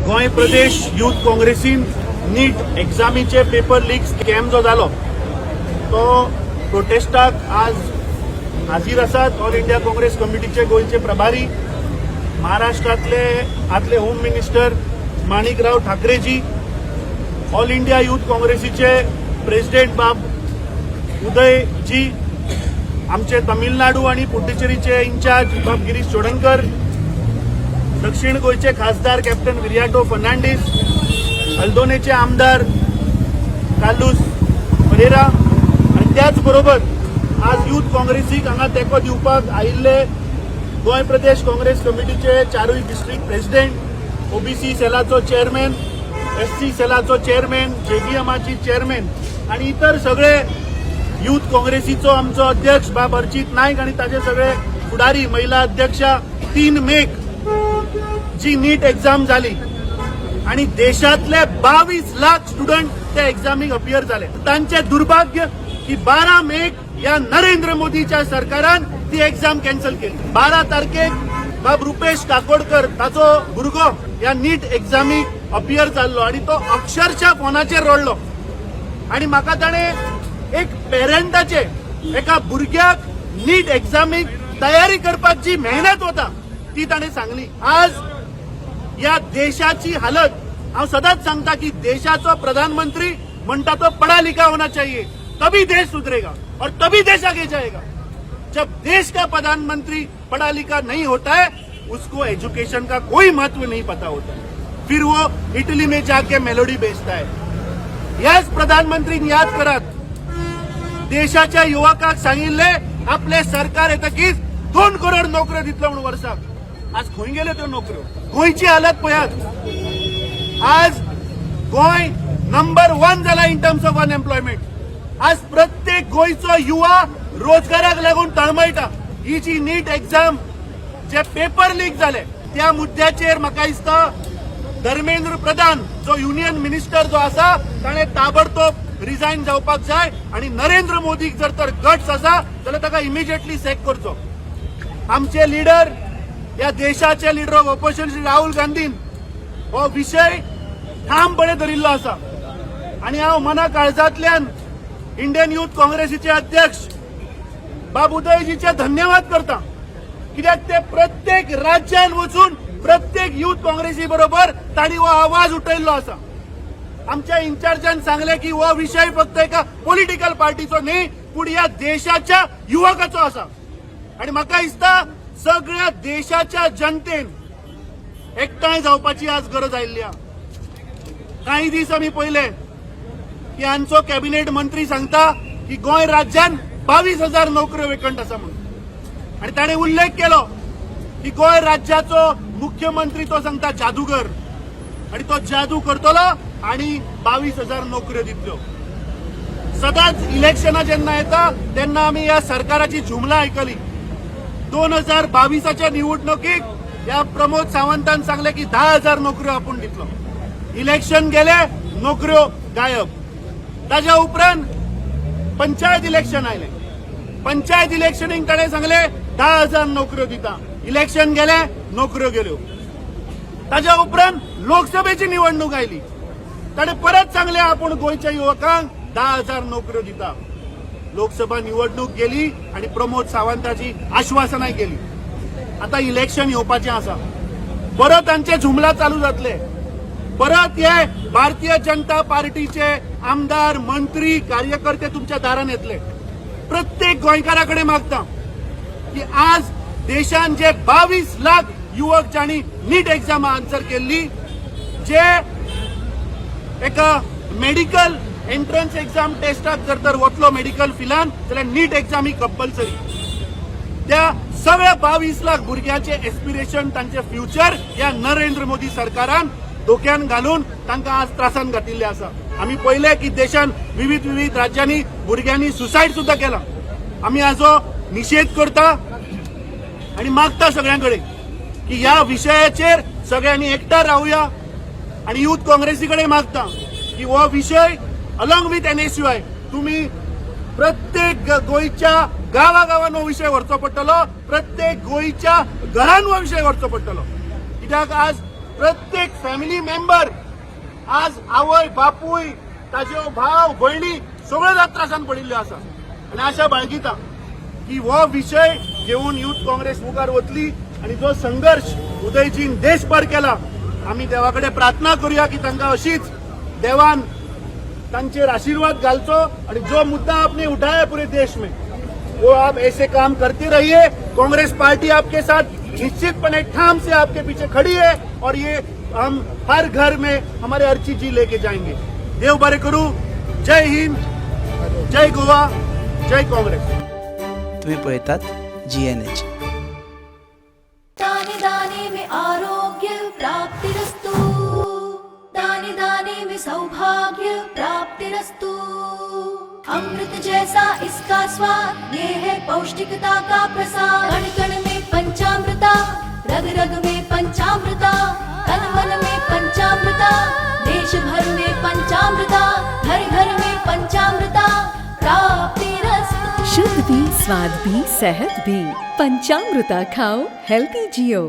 गोंय प्रदेश youth काँग्रेसीन नीट एग्जामीचे paper leak scam जो जालो तो प्रोटेस्टाक आज हाजीर आसात. ऑल इंडिया काँग्रेस कमिटीचे गोंयचे प्रभारी, महाराष्ट्रातले आदले होम मिनिस्टर माणिकराव ठाकरेजी, ऑल इंडिया यूथ काँग्रेसीचे प्रेसिडेंट बाब उदयजी, आमचे तमिळनाडू आणि पुडुचेरीचे इन्चार्ज बाब गिरीश चोडणकर, दक्षिण गोयचे खासदार कॅप्टन विरियाटो फर्नांडीस, हल्दोनेचे आमदार कार्लोस परेरा आणि त्याच बरोबर आज यूथ काँग्रेसीक हांगा तेंको दिवपाक आयिल्ले गोंय प्रदेश काँग्रेस कमिटीचे चारूय डिस्ट्रिक्ट प्रेसिडेंट, ओबीसी सेलाचो चेअरमॅन, एससी सेलाचो चेअरमॅन, जेबीएमाची चेअरमॅन आणि इतर सगळे यूथ काँग्रेसीचो आमचो अध्यक्ष बाब अर्चित नाईक आणि ताचे सगळे फुडारी, महिला अध्यक्षा. 3 मेक जी नीट एक्झाम झाली आणि देशातले 22 लाख स्टुडंट त्या एक्झामीक अपियर झाले. तांचे दुर्भाग्य की 12 मेक या नरेंद्र मोदीच्या सरकारान ती एक्झाम कॅन्सल केली. 12 तारखेक बाब रुपेश काकोडकर ताचो भुरगो या नीट एक्झामीक अपियर जाल्लो आणि तो अक्षरशः फोनाचेर रडलो आणि म्हाका ताणे एक पेरंटाचे एका भुरग्याक नीट एक्झामीक तयारी करपाक जी मेहनत होता ती ताणे सांगली. आज या देशाची हालत हांव सदांच सांगता की देशाचो प्रधानमंत्री म्हणता तो पढ़ा लिखा होना चाहिए, तभी देश सुधरेगा और तभी देश आगे जाएगा. जब देश का प्रधानमंत्री पढ़ा लिखा नहीं होता है उसको एजुकेशन का कोई महत्व नहीं पता होता है, फिर वो इटली में जाके मेलोडी बेचता है. याच प्रधानमंत्रीन याद करात देशाच्या युवकांक सांगिल्ले आपले सरकार येतकीच 2 करोड नोकऱ्यो दितलो म्हणून वर्साक. आज खंय गेल्यो त्यो नोकऱ्यो? गोंयची हालत पळयात. आज गोंय नंबर 1 जाला इन टर्म्स ऑफ अनएम्प्लॉयमेंट. आज प्रत्येक गोंयचो युवा रोजगाराक लागून तळमळटा. ही जी नीट एक्झाम जे पेपर लीक जाले त्या मुद्द्याचेर म्हाका दिसता धर्मेंद्र प्रधान जो युनियन मिनिस्टर जो आसा ताणे ताबडतोब रिजायन जावपाक जाय आणि नरेंद्र मोदीक जर तर गट्स आसा जाल्यार ताका इमिजिएटली सॅक करचो. आमचे लीडर, या देशाचे leader of opposition Shri Rahul Gandhian हो विषय ठामपणे धरिल्लो आसा आणि हांव मना काळजांतल्यान इंडियन यूथ काँग्रेसीचे अध्यक्ष बाब उदयजीचे धन्यवाद करता, कित्याक ते प्रत्येक राज्यान वचून प्रत्येक यूथ काँग्रेसी बरोबर तांणी हो आवाज उठयल्लो आसा. आमच्या इन्चार्जान सांगले की हो विषय फक्त एका पॉलिटिकल पार्टीचो न्ही पूण या देशाच्या युवकाचो आसा आणि म्हाका दिसता सगळ्या देशाच्या जनतेन एकठांय जावपाची आज गरज आयिल्ली आहा. काही दीस आमी पळयले की हांचो कॅबिनेट मंत्री सांगता की गोंय राज्यान 22,000 नोकऱ्यो वेकंट आसा म्हणून आणि ताणें उल्लेख केलो की गोंय राज्याचो मुख्यमंत्री तो सांगता जादूगर आणि तो जादू करतलो आणि 22,000 नोकऱ्यो दितल्यो. सदांच इलेक्शनां जेन्ना येता तेन्ना आमी ह्या सरकाराची जुमला आयकली. 2022च्या निवडणुकीक या प्रमोद सावंतान सांगले की 10,000 नोकऱ्यो आपूण दितलो. इलेक्शन गेले, नोकऱ्यो गायब. ताज्या उपरांत पंचायत इलेक्शन आयले. पंचायत इलेक्शनीक ताणें सांगले 10,000 नोकऱ्यो दिता. इलेक्शन गेले, नोकऱ्यो गेल्यो. ताज्या उपरांत लोकसभेची निवडणूक आयली. ताणें परत सांगले आपूण गोंयच्या युवकांक 10,000 नोकऱ्यो दिता. लोकसभा निवडणूक गेली आणि प्रमोद सावंताची आश्वासनाय गेली. आता इलेक्शन येवपाचें आसा. परत तांचे जुमला चालू जातले. परत हे भारतीय जनता पार्टीचे आमदार, मंत्री, कार्यकर्ते तुमच्या दारान येतले. प्रत्येक गोंयकाराकडे मागता की आज देशान जे 22 लाख युवक जाणी नीट एक्झाम आन्सर केल्ली, जे एका मेडिकल एंट्रन्स एक्झाम टेस्टाक जर तर वतलो मेडिकल फिलान जाल्यार नीट एक्झाम ही कंपल्सरी. त्या सगळ्या 22 लाख भुरग्यांचे एस्पिरेशन, तांचे फ्युचर या नरेंद्र मोदी सरकारान धोक्यान घालून तांकां आज त्रासान घातिल्ले आसा. आमी पळयले की देशान विविध राज्यांनी भुरग्यांनी सुसायड सुद्धा केला. आमी हाजो निषेध करता आणि मागता सगळ्यांकडे की या विषयाचेर सगळ्यांनी एकठांय रावया आणि यूथ काँग्रेसीकडे मागता की हो विषय अलॉंग विथ NSUI तुम्ही प्रत्येक गोयच्या गावागावान हो विषय व्हरचो पडटलो. प्रत्येक गोयच्या घरान हो विषय व्हरचो पडटलो. कित्याक आज प्रत्येक फॅमिली मेंबर आज आवय बापूय ताजे भाव भयणी सगळ्यो जात त्रासान पडिल्ल्यो आसा आनी अशा बाळगिता की हो विषय घेऊन युथ काँग्रेस मुखार वतली आणि जो संघर्ष उदयजीन देशभर केला आम्ही देवाकडे प्रार्थना करूया की तांकां अशीच देवान तांचेर आशीर्वाद घालचो आणि जो मुद्दा आपने उठाया पूरे देश में वो आप ऐसे काम करते रहिए। कांग्रेस पार्टी आपके साथ निश्चितपणे ठाम से आपके पीछे खड़ी है और ये हम हर घर में हमारे अर्ची जी लेके जाएंगे। देव बरे करू। जय हिंद, जय गोवा, जय काँग्रेस। तुम्ही पळयतात GNH। दाने दाने में आरोग्य प्राप्तिरस्तु, दाने दाने में सौभाग्य प्राप्तिरस्तु। अमृत जैसा इसका स्वाद, ये है पौष्टिकता का प्रसाद। कण कण में पंचामृता, रग रग में पंचामृता, तन मन में पंचामृता, देश भर में पंचामृता, घर घर में पंचामृता प्राप्तिरस्तु। शुद्ध भी, स्वाद भी, सेहत भी। पंचामृता खाओ, हेल्दी जियो।